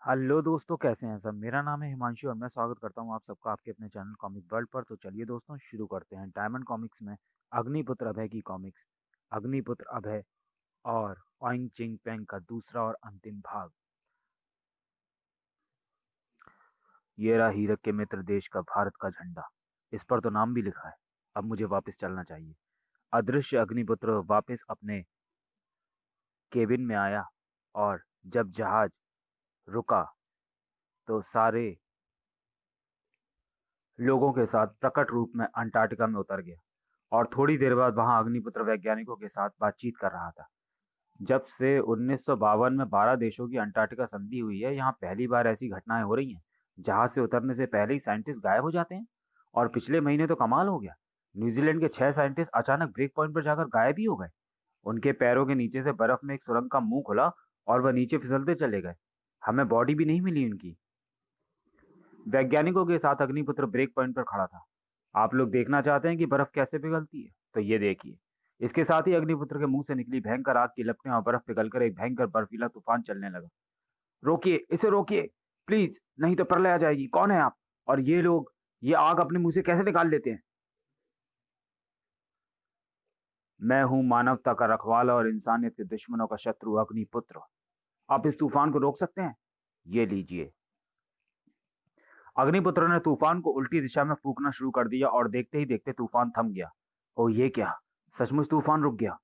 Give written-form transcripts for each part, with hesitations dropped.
Hello दोस्तों, कैसे हैं सब। मेरा नाम है हिमांशु और मैं स्वागत करता हूं आप सबका आपके अपने चैनल कॉमिक वर्ल्ड पर। तो चलिए दोस्तों, शुरू करते हैं डायमंड कॉमिक्स में अग्निपुत्र अभय की कॉमिक्स, अग्निपुत्र अभय और ओइंग चिंग पेंग का दूसरा और अंतिम भाग। ये रहा हीरक के मित्र देश का भारत का झंडा। इस पर तो नाम भी लिखा है। अब मुझे वापस चलना चाहिए। अदृश्य अग्निपुत्र वापस अपने केबिन में आया और जब जहाज रुका तो सारे लोगों के साथ प्रकट रूप में अंटार्कटिका में उतर गया और थोड़ी देर बाद वहां अग्निपुत्र वैज्ञानिकों के साथ बातचीत कर रहा था। जब से 1952 में 12 देशों की अंटार्कटिका संधि हुई है, यहाँ पहली बार ऐसी घटनाएं हो रही हैं। जहाज से उतरने से पहले ही साइंटिस्ट गायब हो जाते हैं। और पिछले महीने तो कमाल हो गया। न्यूजीलैंड के 6 साइंटिस्ट अचानक ब्रेक पॉइंट पर जाकर गायब ही हो गए। उनके पैरों के नीचे से बर्फ में एक सुरंग का मुंह खुला और वह नीचे फिसलते चले गए। हमें बॉडी भी नहीं मिली उनकी। वैज्ञानिकों के साथ अग्निपुत्र ब्रेक पॉइंट पर खड़ा था। आप लोग देखना चाहते हैं कि बर्फ कैसे पिघलती है, तो ये देखिए। इसके साथ ही अग्निपुत्र के मुंह से निकली भयंकर आग की लपटें और बर्फ पिघलकर एक भयंकर बर्फीला तूफान चलने लगा। रोकिए, इसे रोकिए, प्लीज, नहीं तो प्रलय आ जाएगी। कौन है आप? और ये लोग ये आग अपने मुंह से कैसे निकाल लेते हैं? मैं हूं मानवता का रखवाला और इंसानियत के दुश्मनों का शत्रु अग्निपुत्र। आप इस तूफान को रोक सकते हैं। ये लीजिए। अग्निपुत्र ने तूफान को उल्टी दिशा में फूंकना शुरू कर दिया और देखते ही देखते तूफान थम गया। ओ ये क्या! सचमुच तूफान रुक गया।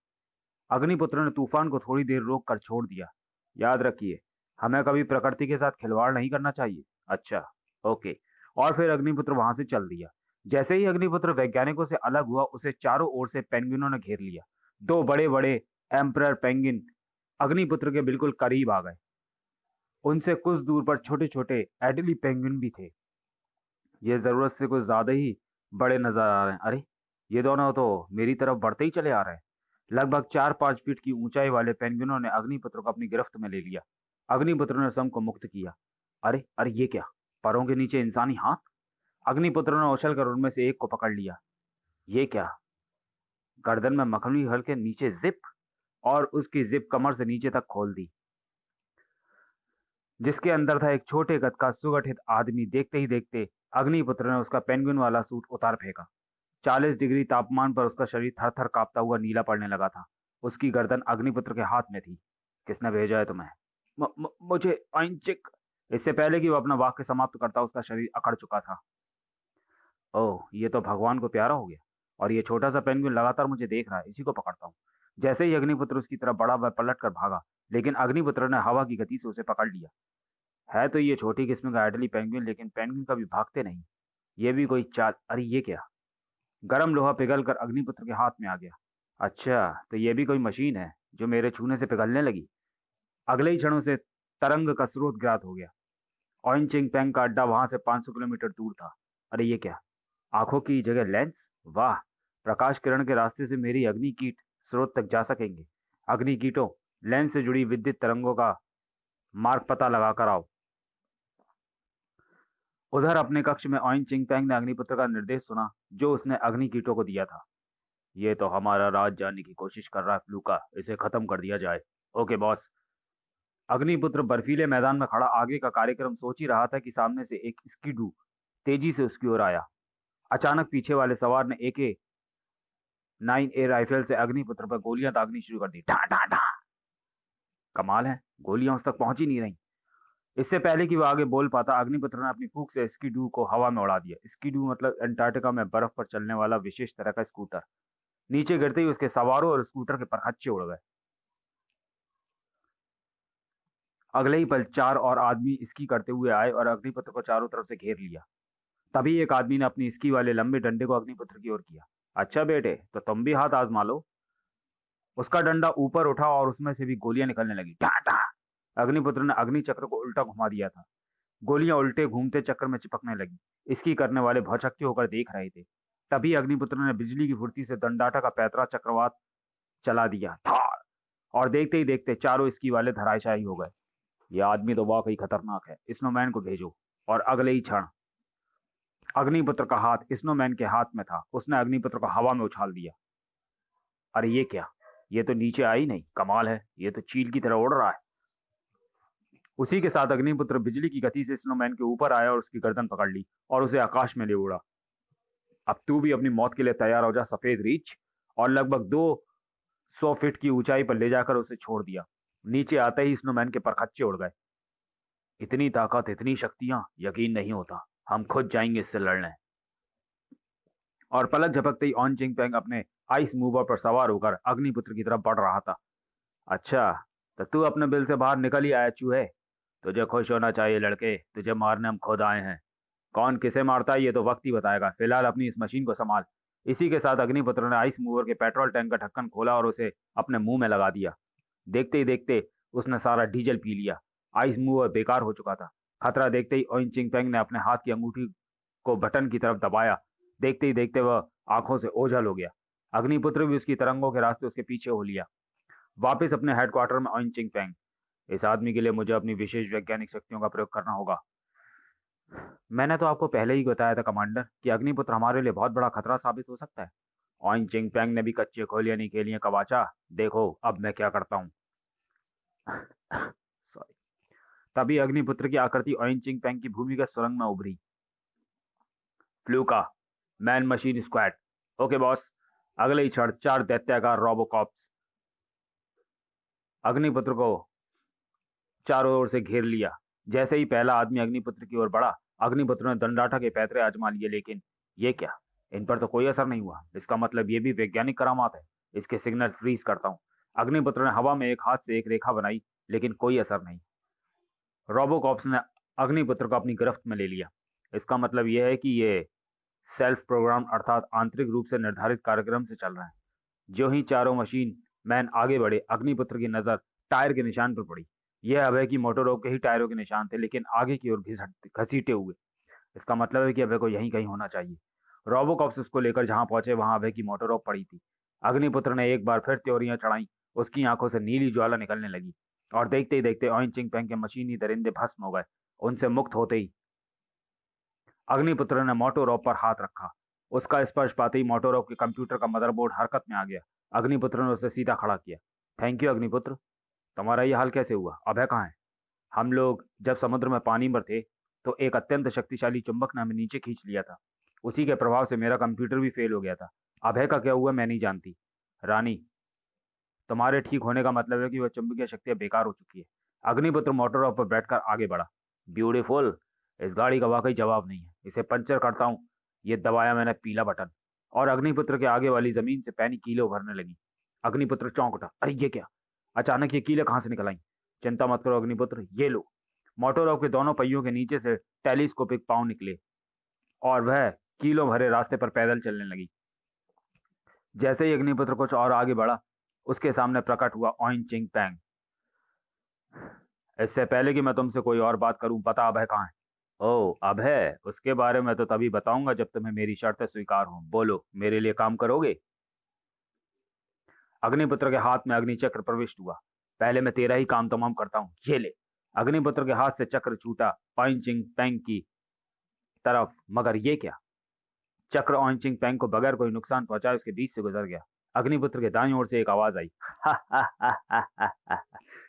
अग्निपुत्र ने तूफान को थोड़ी देर रोक कर छोड़ दिया। याद रखिए, हमें कभी प्रकृति के साथ खिलवाड़ नहीं करना चाहिए। अच्छा, ओके। और फिर अग्निपुत्र वहां से चल दिया। जैसे ही अग्निपुत्र वैज्ञानिकों से अलग हुआ, उसे चारों ओर से पेंगुइनों ने घेर लिया। दो बड़े बड़े एम्परर पेंगुइन अग्निपुत्र के बिल्कुल करीब आ गए। उनसे कुछ दूर पर छोटे छोटे एडली पेंगुइन भी थे। ये जरूरत से कुछ ज्यादा ही बड़े नजर आ रहे हैं। अरे, ये दोनों तो मेरी तरफ बढ़ते ही चले आ रहे हैं। लगभग 4-5 फीट की ऊंचाई वाले पेंगुइनों ने अग्निपुत्र को अपनी गिरफ्त में ले लिया। अग्निपुत्र ने सम को मुक्त किया। अरे अरे, ये क्या! पैरों के नीचे इंसानी हाथ! अग्निपुत्र ने उछलकर उनमें से एक को पकड़ लिया। ये क्या! गर्दन में मखमली हल के नीचे जिप, और उसकी जिप कमर से नीचे तक खोल दी, जिसके अंदर था एक छोटे कद का सुगठित आदमी। देखते ही देखते अग्निपुत्र ने उसका पेंगुइन वाला सूट उतार फेंका। 40 डिग्री तापमान पर उसका शरीर थर थर कांपता हुआ नीला पड़ने लगा था। उसकी गर्दन अग्निपुत्र के हाथ में थी। किसने भेजा है तुम्हें? मुझे आइंचिक। इससे पहले कि वो अपना वाक्य समाप्त करता, उसका शरीर अकड़ चुका था। ओह, ये तो भगवान को प्यारा हो गया। और ये छोटा सा पेंगुइन लगातार मुझे देख रहा है। इसी को पकड़ता हूँ। जैसे ही अग्निपुत्र उसकी तरफ बढ़ा, वह पलट कर भागा। लेकिन अग्निपुत्र ने हवा की गति से उसे पकड़ लिया। है तो ये छोटी किस्म का एडली पेंगुइन, लेकिन पेंगुइन कभी भागते नहीं। ये भी कोई चाल! अरे ये क्या! गरम लोहा पिघल कर अग्निपुत्र के हाथ में आ गया। अच्छा, तो ये भी कोई मशीन है जो मेरे छूने से पिघलने लगी। अगले ही क्षणों से तरंग का स्रोत ज्ञात हो गया। ऑइन चिंग पेंग का अड्डा वहां से 500 किलोमीटर दूर था। अरे ये क्या! आंखों की जगह लेंस! वाह! प्रकाश किरण के रास्ते से मेरी अग्नि कीट स्रोत तक जा सकेंगे। अग्नि कीटों, लेंस से जुड़ी विद्युत तरंगों का मार्ग पता लगाकर आओ। उधर अपने कक्ष में ऑइन चिंग पेंग ने अग्निपुत्र का निर्देश सुना, जो उसने अग्नि कीटों को दिया था। ये तो हमारा राज जानने की कोशिश कर रहा है फ्लूका। इसे खत्म कर दिया जाए। Okay boss. अग्निपुत्र बर्फीले मैदान में खड़ा आगे का कार्यक्रम सोच ही रहा था कि सामने से एक स्कीडू तेजी से उसकी ओर आया। अचानक पीछे वाले सवार ने AK-9 ए राइफल से अग्निपुत्र पर गोलियां दागनी शुरू कर दी। ढा ढा ढा! कमाल है, गोलियां उस तक पहुंच ही नहीं रही। इससे पहले कि वह आगे बोल पाता, अग्निपुत्र ने अपनी फूंक से स्कीडू को हवा में उड़ा दिया। स्कीडू मतलब अंटार्कटिका में बर्फ पर चलने वाला विशेष तरह का स्कूटर। नीचे गिरते ही उसके सवारों और स्कूटर के परखच्चे उड़ गए। अगले ही पल 4 और आदमी स्की करते हुए आए और अग्निपुत्र को चारों तरफ से घेर लिया। तभी एक आदमी ने अपनी स्की वाले लंबे डंडे को अग्निपुत्र की ओर किया। अच्छा बेटे, तो तुम भी हाथ आजमा लो। उसका डंडा ऊपर उठा और उसमें से भी गोलियां निकलने लगी। ढा ढा! अग्निपुत्र ने अग्नि चक्र को उल्टा घुमा दिया था। गोलियां उल्टे घूमते चक्र में चिपकने लगी। स्की करने वाले भौचक्के होकर देख रहे थे। तभी अग्निपुत्र ने बिजली की फुर्ती से दंडाटा का पैतरा चक्रवात चला दिया। धार! और देखते ही देखते चारों स्की वाले धराशायी हो गए। यह आदमी तो वाकई खतरनाक है। स्नोमैन को भेजो। और अगले ही क्षण अग्निपुत्र का हाथ स्नोमैन के हाथ में था। उसने अग्निपुत्र को हवा में उछाल दिया। अरे ये क्या! ये तो नीचे आई नहीं। कमाल है, ये तो चील की तरह उड़ रहा है। उसी के साथ अग्निपुत्र बिजली की गति से स्नोमैन के ऊपर आया और उसकी गर्दन पकड़ ली और उसे आकाश में ले उड़ा। अब तू भी अपनी मौत के लिए तैयार हो जा सफेद रीछ। और लगभग 200 फीट की ऊंचाई पर ले जाकर उसे छोड़ दिया। नीचे आते ही स्नोमैन के परखच्चे उड़ गए। इतनी ताकत, इतनी शक्तियां, यकीन नहीं होता। हम खुद जाएंगे इससे लड़ने। और पलक झपकते ही ऑन चिंग पेंग अपने आइस मूवर पर सवार होकर अग्निपुत्र की तरफ बढ़ रहा था। अच्छा, तो तू अपने बिल से बाहर निकल ही आया चूहे। तुझे खुश होना चाहिए लड़के, तुझे मारने हम खुद आए हैं। कौन किसे मारता है ये तो वक्त ही बताएगा। फिलहाल अपनी इस मशीन को संभाल। इसी के साथ अग्निपुत्र ने आइस मूवर के पेट्रोल टैंक का ढक्कन खोला और उसे अपने मुंह में लगा दिया। देखते ही देखते उसने सारा डीजल पी लिया। आइस मूवर बेकार हो चुका था। खतरा देखते ही ओइन चिंग पेंग ने अपने हाथ की अंगूठी को बटन की तरफ दबाया। देखते ही देखते वह आंखों से ओझल हो गया। अग्निपुत्र भी उसकी तरंगों के रास्ते उसके पीछे हो लिया। वापस अपने हेडक्वार्टर में ओइन चिंग पेंग, इस आदमी के लिए मुझे अपनी विशेष वैज्ञानिक शक्तियों का प्रयोग करना होगा। मैंने तो आपको पहले ही बताया था कमांडर कि अग्निपुत्र हमारे लिए बहुत बड़ा खतरा साबित हो सकता है। ऑइन चिंग पेंग ने भी कच्चे खोलियां नहीं खेलियां कवाचा। देखो अब मैं क्या करता हूँ। सॉरी। तभी अग्निपुत्र की आकृति ऑइन चिंग पेंग की भूमिगत सुरंग में उभरी। Fluka, man machine squad. Okay boss. अगले ही क्षण 4 दैत्याकार रोबोकॉप्स अग्निपुत्र को चारों ओर से घेर लिया। जैसे ही पहला आदमी अग्निपुत्र की ओर बढ़ा, अग्निपुत्र ने दंडाठा के पैतरे आजमा लिए, लेकिन ये क्या, इन पर तो कोई असर नहीं हुआ। इसका मतलब ये भी वैज्ञानिक करामात है। इसके सिग्नल फ्रीज करता हूँ। अग्निपुत्र ने हवा में एक हाथ से एक रेखा बनाई, लेकिन कोई असर नहीं। रोबोकॉप्स ने अग्निपुत्र को अपनी गिरफ्त में ले लिया। इसका मतलब यह है कि ये सेल्फ प्रोग्राम अर्थात आंतरिक रूप से निर्धारित कार्यक्रम से चल रहा है। जो ही चारों मशीन मैन आगे बढ़े, अग्निपुत्र की नजर टायर के निशान पर पड़ी। यह अभय की मोटररों के ही टायरों के निशान थे, लेकिन आगे की ओर घसीटे हुए। इसका मतलब है कि अभय को यहीं कहीं होना चाहिए। रोबोकॉप्स उसको लेकर जहां पहुंचे, वहां अभय की मोटररों पड़ी थी। अग्निपुत्र ने एक बार फिर त्योरियां चढ़ाई। उसकी आंखों से नीली ज्वाला निकलने लगी और देखते ही देखते ऑइन चिंग पेंग के मशीनी दरिंदे भस्म हो गए। उनसे मुक्त होते ही अग्निपुत्र ने मोटोरॉप पर हाथ रखा। उसका स्पर्श पाते ही मोटोरॉप के कंप्यूटर का मदरबोर्ड हरकत में आ गया। अग्निपुत्र ने उसे सीधा खड़ा किया। Thank you Agniputra. तुम्हारा ये हाल कैसे हुआ? अभय कहाँ है? हम लोग जब समुद्र में पानी में थे तो एक अत्यंत शक्तिशाली चुंबक ने हमें नीचे खींच लिया था। उसी के प्रभाव से मेरा कंप्यूटर भी फेल हो गया था। अभय का क्या हुआ मैं नहीं जानती। रानी, तुम्हारे ठीक होने का मतलब है कि वह चुंबकीय शक्तियां बेकार हो चुकी है। अग्निपुत्र मोटरऑप पर बैठकर आगे बढ़ा। ब्यूटीफुल। इस गाड़ी का वाकई जवाब नहीं है। इसे पंचर करता हूँ। ये दबाया मैंने पीला बटन और अग्निपुत्र के आगे वाली जमीन से पैनी कीलें उभरने लगी। अग्निपुत्र चौंक उठा। अरे ये क्या? अचानक ये कीलें कहां से निकल आई? चिंता मत करो अग्निपुत्र, ये लो। मोटरऑप के दोनों पहियों के नीचे से टेलीस्कोपिक पांव निकले और वह कीलों भरे रास्ते पर पैदल चलने लगी। जैसे ही अग्निपुत्र कुछ और आगे बढ़ा, उसके सामने प्रकट हुआ ऑइन चिंग पैंग। इससे पहले कि मैं तुमसे कोई और बात करूं, पता अभय कहाँ है? ओह अभय, उसके बारे में तो तभी बताऊंगा जब तुम्हें मेरी शर्तें स्वीकार हों। बोलो, मेरे लिए काम करोगे? अग्निपुत्र के हाथ में अग्निचक्र प्रविष्ट हुआ। पहले मैं तेरा ही काम तमाम करता हूँ, ये ले। अग्निपुत्र के हाथ से चक्र छूटा ऑइन चिंग पैंग की तरफ, मगर ये क्या? चक्र ऑन चिंग पेंग को बगैर कोई नुकसान पहुंचाए उसके बीच से गुजर गया। अग्निपुत्र के दाईं ओर से एक आवाज आई।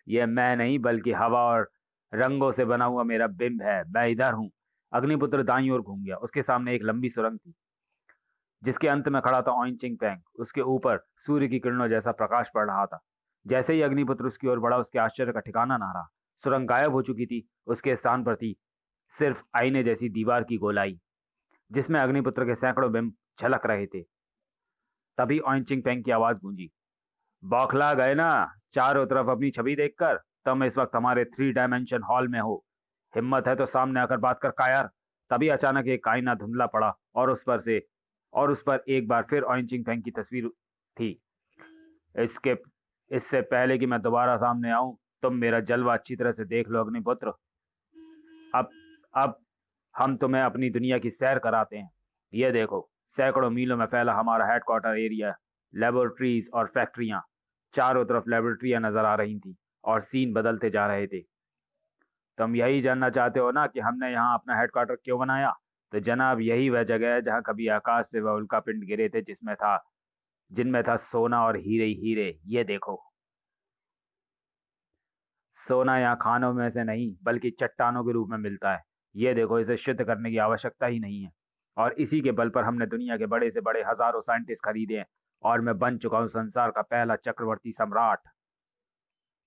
यह मैं नहीं बल्कि हवा और रंगों से बना हुआ मेरा बिंब है। मैं इधर हूँ। अग्निपुत्र दाईं ओर घूम गया। उसके सामने एक लंबी सुरंग थी जिसके अंत में खड़ा था ऑइन चिंग पेंग। उसके ऊपर सूर्य की किरणों जैसा प्रकाश पड़ रहा था। जैसे ही अग्निपुत्र उसकी ओर बढ़ा, उसके आश्चर्य का ठिकाना ना रहा। सुरंग गायब हो चुकी थी। उसके स्थान पर थी सिर्फ आईने जैसी दीवार की गोलाई, जिसमें अग्निपुत्र के सैकड़ों बिंब झलक रहे थे। तभी ऑइन चिंग पेंग की आवाज गूंजी। बौखला गए ना चारों तरफ अपनी छवि देखकर? तुम इस वक्त हमारे 3 डायमेंशन हॉल में हो। हिम्मत है तो सामने आकर बात कर कायर। तभी अचानक एक आईना धुंधला पड़ा और उस पर एक बार फिर ऑइन चिंग पेंग की तस्वीर थी। इसके इससे पहले कि मैं दोबारा सामने आऊं, तुम मेरा जलवा अच्छी तरह से देख लो अग्निपुत्र। अब अब हम तुम्हें अपनी दुनिया की सैर कराते हैं। ये देखो, सैकड़ों मीलों में फैला हमारा हेडक्वार्टर एरिया, लेबोरेटरीज और फैक्ट्रियां। चारों तरफ लेबोरेटरियां नजर आ रही थी और सीन बदलते जा रहे थे। तुम यही जानना चाहते हो ना कि हमने यहाँ अपना हेडक्वार्टर क्यों बनाया? तो जनाब, यही वह जगह है जहाँ कभी आकाश से वह उल्कापिंड गिरे थे, जिनमें था सोना और हीरे ही हीरे। ये देखो। सोना यहाँ खानों में से नहीं बल्कि चट्टानों के रूप में मिलता है। ये देखो, इसे शुद्ध करने की आवश्यकता ही नहीं है। और इसी के बल पर हमने दुनिया के बड़े से बड़े हजारों साइंटिस्ट खरीदे हैं। और मैं बन चुका हूँ संसार का पहला चक्रवर्ती सम्राट।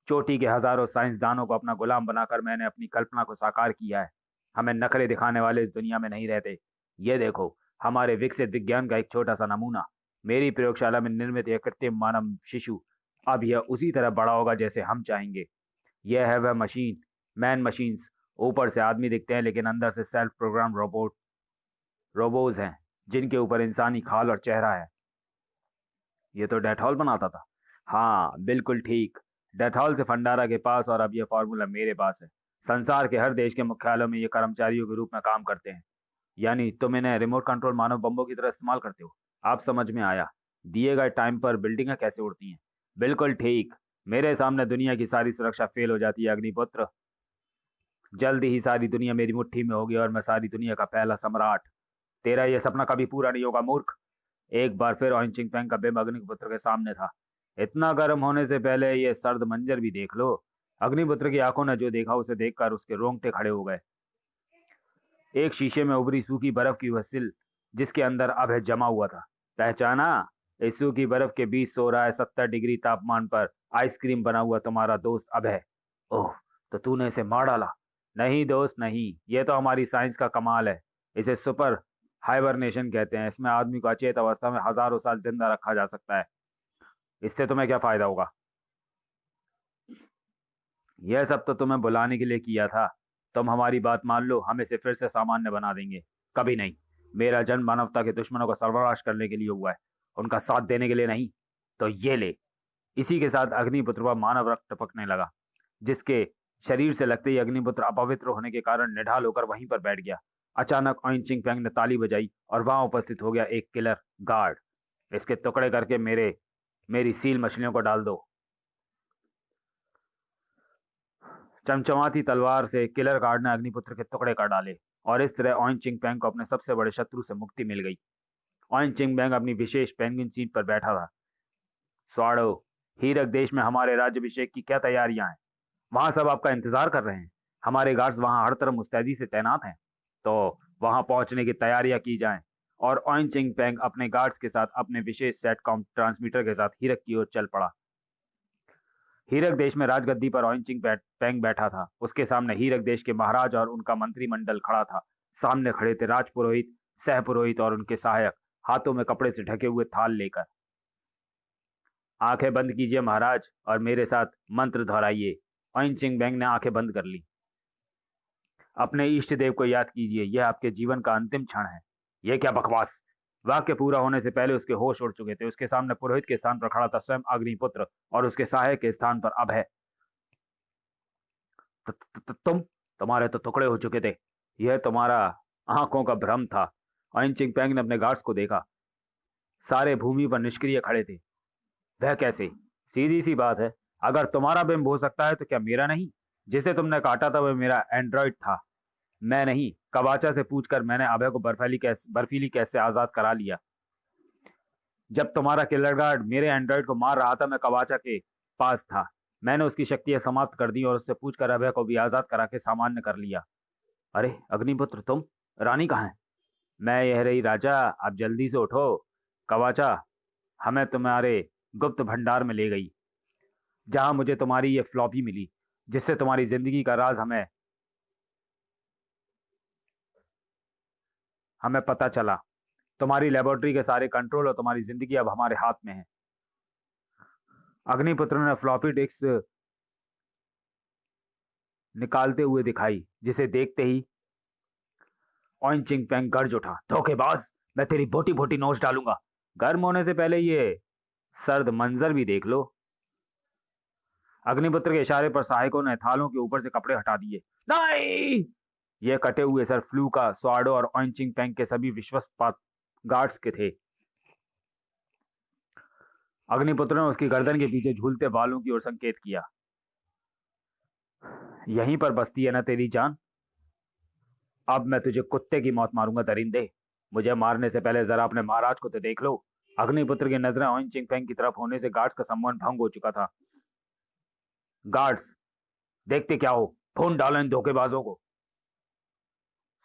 चोटी के हजारों साइंसदानों को अपना गुलाम बनाकर मैंने अपनी कल्पना को साकार किया है। हमें नखरे दिखाने वाले इस दुनिया में नहीं रहते। ये देखो, हमारे विकसित विज्ञान का एक छोटा सा नमूना। मेरी प्रयोगशाला में निर्मित यह कृत्रिम मानव शिशु अब यह उसी तरह बड़ा होगा जैसे हम चाहेंगे। यह है वह मशीन, मैन मशीन्स। ऊपर से आदमी दिखते हैं लेकिन अंदर से सेल्फ प्रोग्राम रोबोज हैं, जिनके ऊपर इंसानी खाल और चेहरा है। ये तो डेथॉल बनाता था। हाँ, बिल्कुल ठीक। डेथॉल से फंडारा के पास, और अब यह फॉर्मूला मेरे पास है। संसार के हर देश के मुख्यालयों में ये कर्मचारियों के रूप में काम करते हैं। यानी तुम इन्हें रिमोट कंट्रोल मानव बम्बों की तरह इस्तेमाल करते हो। आप समझ में आया। दिए गए टाइम पर बिल्डिंगें कैसे उड़ती हैं। बिल्कुल ठीक। मेरे सामने दुनिया की सारी सुरक्षा फेल हो जाती है अग्निपुत्र। जल्द ही सारी दुनिया मेरी मुट्ठी में होगी और मैं सारी दुनिया का पहला सम्राट। तेरा यह सपना कभी पूरा नहीं होगा मूर्ख। एक बार फिर ऑइन चिंग पेंग का बिंब अग्निपुत्र के सामने था। इतना गर्म होने से पहले ये सर्द मंजर भी देख लो। अग्निपुत्र की आंखों ने जो देखा उसे देखकर उसके रोंगटे खड़े हो गए। एक शीशे में उभरी सूखी बर्फ की वह सिल, जिसके अंदर अभय जमा हुआ था। पहचाना? इस सूखी बर्फ के बीच सो रहा है 70 डिग्री तापमान पर आइसक्रीम बना हुआ तुम्हारा दोस्त अभय। ओह, तो तूने इसे मार डाला? नहीं दोस्त नहीं, ये तो हमारी साइंस का कमाल है। इसे सुपर हाइबरनेशन कहते हैं। इसमें आदमी को अचेत अवस्था में हजारों साल जिंदा रखा जा सकता है। इससे तुम्हें क्या फायदा होगा? यह सब तो तुम्हें बुलाने के लिए किया था। तुम हमारी बात मान लो, हम इसे फिर से सामान्य बना देंगे। कभी नहीं। मेरा जन्म मानवता के दुश्मनों को सर्वनाश करने के लिए हुआ है, उनका साथ देने के लिए नहीं। तो ये ले। इसी के साथ अग्निपुत्र पर मानव रक्त टपकने लगा, जिसके शरीर से लगते ही अग्निपुत्र अपवित्र होने के कारण निढाल होकर वहीं पर बैठ गया। अचानक ऑइन चिंग पेंग ने ताली बजाई और वहां उपस्थित हो गया एक किलर गार्ड। इसके टुकड़े करके मेरी सील मछलियों को डाल दो। चमचमाती तलवार से किलर गार्ड ने अग्निपुत्र के टुकड़े कर डाले, और इस तरह ऑइन चिंग पेंग को अपने सबसे बड़े शत्रु से मुक्ति मिल गई। ऑइन चिंग पेंग अपनी विशेष पेंगुइन सीट पर बैठा था। स्वाड़ो, हीरक देश में हमारे राज्यभिषेक की क्या तैयारियां हैं? वहां सब आपका इंतजार कर रहे हैं। हमारे गार्ड्स वहां हर तरफ मुस्तैदी से तैनात हैं। तो वहां पहुंचने की तैयारियां की जाएं। और ऑइन चिंग पेंग अपने गार्ड्स के साथ अपने विशेष सेट कॉम ट्रांसमीटर के साथ हीरक की ओर चल पड़ा। हीरक देश में राजगद्दी पर पेंग बैठा था। उसके सामने हीरक देश के महाराज और उनका मंत्रिमंडल खड़ा था। सामने खड़े थे राजपुरोहित, सहपुरोहित और उनके सहायक, हाथों में कपड़े से ढके हुए थाल लेकर। आंखें बंद कीजिए महाराज, और मेरे साथ मंत्र दोहराइए। ऑइन चिंग बेंग ने आंखें बंद कर ली। अपने इष्ट देव को याद कीजिए, यह आपके जीवन का अंतिम क्षण है। यह क्या बकवास! वाक्य पूरा होने से पहले उसके होश उड़ चुके थे। उसके सामने पुरोहित के स्थान पर खड़ा था स्वयं अग्निपुत्र, और उसके सहायक के स्थान पर अभय। तुम्हारे तो टुकड़े हो चुके थे। यह तुम्हारा आंखों का भ्रम था। ऑइन चिंग पेंग ने अपने गार्ड्स को देखा। सारे भूमि पर निष्क्रिय खड़े थे। वह कैसे? सीधी सी बात है। अगर तुम्हारा बिंब हो सकता है तो क्या मेरा नहीं? जिसे तुमने काटा था वह मेरा एंड्रॉइड था, मैं नहीं। कबाचा से पूछकर मैंने अभय को बर्फीली कैसे आजाद करा लिया। जब तुम्हारा किलर गार्ड मेरे एंड्रॉइड को मार रहा था, मैं कबाचा के पास था। मैंने उसकी शक्तियां समाप्त कर दी और उससे पूछकर अभय को भी आजाद करा के सामान्य कर लिया। अरे अग्निपुत्र, तुम? रानी कहाँ है? मैं यह रही राजा, आप जल्दी से उठो। कवाचा हमें तुम्हारे गुप्त भंडार में ले गई, जहां मुझे तुम्हारी ये फ्लॉपी मिली, जिससे तुम्हारी जिंदगी का राज हमें हमें पता चला। तुम्हारी लेबोरेटरी के सारे कंट्रोल और तुम्हारी जिंदगी अब हमारे हाथ में है। अग्निपुत्र ने फ्लॉपी डिस्क निकालते हुए दिखाई, जिसे देखते ही ऑइन चिंग पेंग गर्ज उठा। धोखेबाज, मैं तेरी बोटी बोटी नोच डालूंगा। गर्म होने से पहले ये सर्द मंजर भी देख लो। अग्निपुत्र के इशारे पर सहायकों ने थालों के ऊपर से कपड़े हटा दिए। नहीं! ये कटे हुए सर फ्लू का, स्वाडो और ऑइन चिंग पेंग के सभी विश्वस्त गार्ड्स के थे। अग्निपुत्र ने उसकी गर्दन के पीछे झूलते बालों की ओर संकेत किया। यहीं पर बसती है ना तेरी जान? अब मैं तुझे कुत्ते की मौत मारूंगा दरिंदे। मुझे मारने से पहले जरा अपने महाराज को तो देख लो। अग्निपुत्र की नजरें ऑइन चिंग पेंग की तरफ होने से गार्ड्स का सम्मान भंग हो चुका था। गार्ड्स, देखते क्या हो, फोन डालो इन धोखेबाजों को।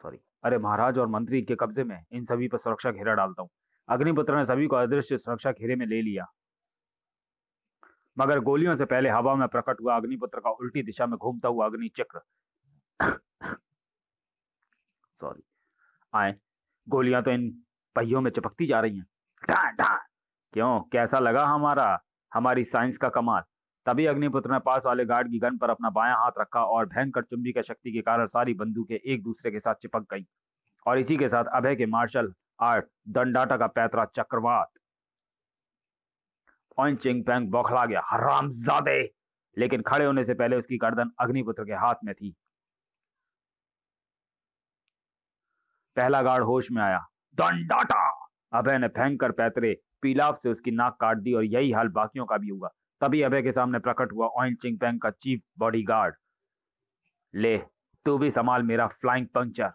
सॉरी, अरे महाराज और मंत्री के कब्जे में, इन सभी पर सुरक्षा घेरा डालता हूँ। अग्निपुत्र ने सभी को अदृश्य सुरक्षा घेरे में ले लिया, मगर गोलियों से पहले हवा में प्रकट हुआ अग्निपुत्र का उल्टी दिशा में घूमता हुआ अग्नि चक्र सॉरी आए, गोलियां तो इन पहियों में चिपकती जा रही हैं। ढां ढां। क्यों, कैसा लगा हमारी साइंस का कमाल? तभी अग्निपुत्र ने पास वाले गार्ड की गन पर अपना बायां हाथ रखा और भयंकर चुंबकीय शक्ति के कारण सारी बंदूकें एक दूसरे के साथ चिपक गईं। और इसी के साथ अभय के मार्शल आर्ट दंडाटा का पैतरा चक्रवात। ऑन चिंग पैंग बौखला गया, हरामजादे! लेकिन खड़े होने से पहले उसकी गर्दन अग्निपुत्र के हाथ में थी। पहला गार्ड होश में आया। दंडाटा! अभय ने भयंकर पैतरे पीलाफ से उसकी नाक काट दी और यही हाल बाकियों का भी हुआ। तभी अभय के सामने प्रकट हुआ ऑइन चिंग पैंग का चीफ बॉडीगार्ड। ले, तू भी संभाल मेरा फ्लाइंग पंक्चर।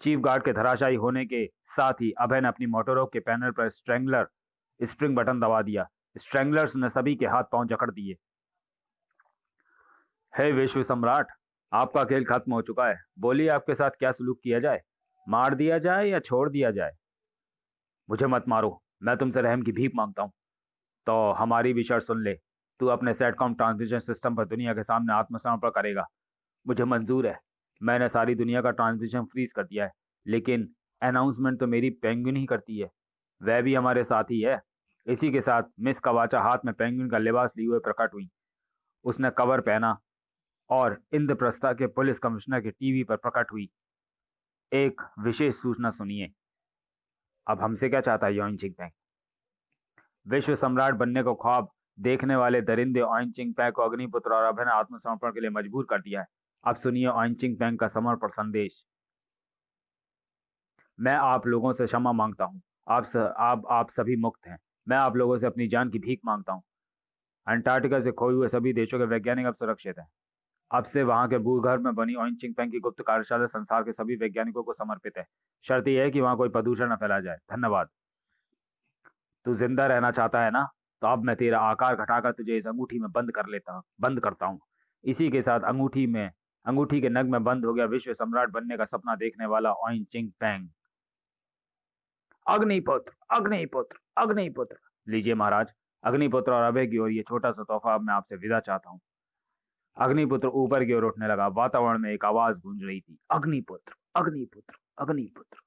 चीफ गार्ड के धराशायी होने के साथ ही अभय ने अपनी मोटोरोक के पैनल पर स्ट्रेंगलर स्प्रिंग बटन दबा दिया। स्ट्रेंगलर्स ने सभी के हाथ पांव जकड़ दिए। हे विश्व सम्राट, आपका खेल खत्म हो चुका है। बोलिए, आपके साथ क्या सलूक किया जाए? मार दिया जाए या छोड़ दिया जाए? मुझे मत मारो, मैं तुमसे रहम की भीख मांगता हूं। तो हमारी भी शर्त सुन ले। तू अपने सेटकॉम ट्रांसमिशन सिस्टम पर दुनिया के सामने आत्मसमर्पण करेगा। मुझे मंजूर है। मैंने सारी दुनिया का ट्रांसमिशन फ्रीज कर दिया है, लेकिन अनाउंसमेंट तो मेरी पेंगुइन ही करती है। वह भी हमारे साथ ही है। इसी के साथ मिस कवाचा हाथ में पेंगुइन का लिबास लिए हुए प्रकट हुई। उसने कवर पहना और इंद्रप्रस्था के पुलिस कमिश्नर के टीवी पर प्रकट हुई। एक विशेष सूचना सुनिए। अब हमसे क्या चाहता है यॉइन चिंग पैंग? विश्व सम्राट बनने को ख्वाब देखने वाले दरिंदे ऑइन चिंग पैंग को अग्निपुत्र और अभय ने आत्मसमर्पण के लिए मजबूर कर दिया है। अब सुनिए ऑइन चिंग पैंग का समर्पण संदेश। मैं आप लोगों से क्षमा मांगता हूँ। आप सभी मुक्त हैं। मैं आप लोगों से अपनी जान की भीख मांगता हूँ। अंटार्कटिका से खोए हुए सभी देशों के वैज्ञानिक अब सुरक्षित हैं। अब से वहां के भूगर्भ में बनी ऑइन चिंग पैंग की गुप्त कार्यशाला संसार के सभी वैज्ञानिकों को समर्पित है। शर्त यह है कि वहां कोई प्रदूषण न फैला जाए। धन्यवाद। तू जिंदा रहना चाहता है ना? तो अब मैं तेरा आकार घटाकर तुझे इस अंगूठी में बंद करता हूँ। इसी के साथ अंगूठी के नग में बंद हो गया विश्व सम्राट बनने का सपना देखने वाला ऑइन चिंग पैंग। अग्निपुत्र, अग्निपुत्र, अग्निपुत्र। लीजिए महाराज, अग्निपुत्र और अभय की ओर ये छोटा सा तोहफा। अब मैं आपसे विदा चाहता हूँ। अग्निपुत्र ऊपर की ओर उठने लगा। वातावरण में एक आवाज गूंज रही थी, अग्निपुत्र, अग्निपुत्र, अग्निपुत्र।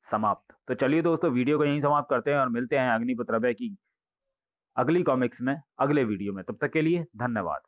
समाप्त। तो चलिए दोस्तों, वीडियो को यहीं समाप्त करते हैं और मिलते हैं अग्निपुत्र अभय की अगली कॉमिक्स में, अगले वीडियो में। तब तक के लिए धन्यवाद।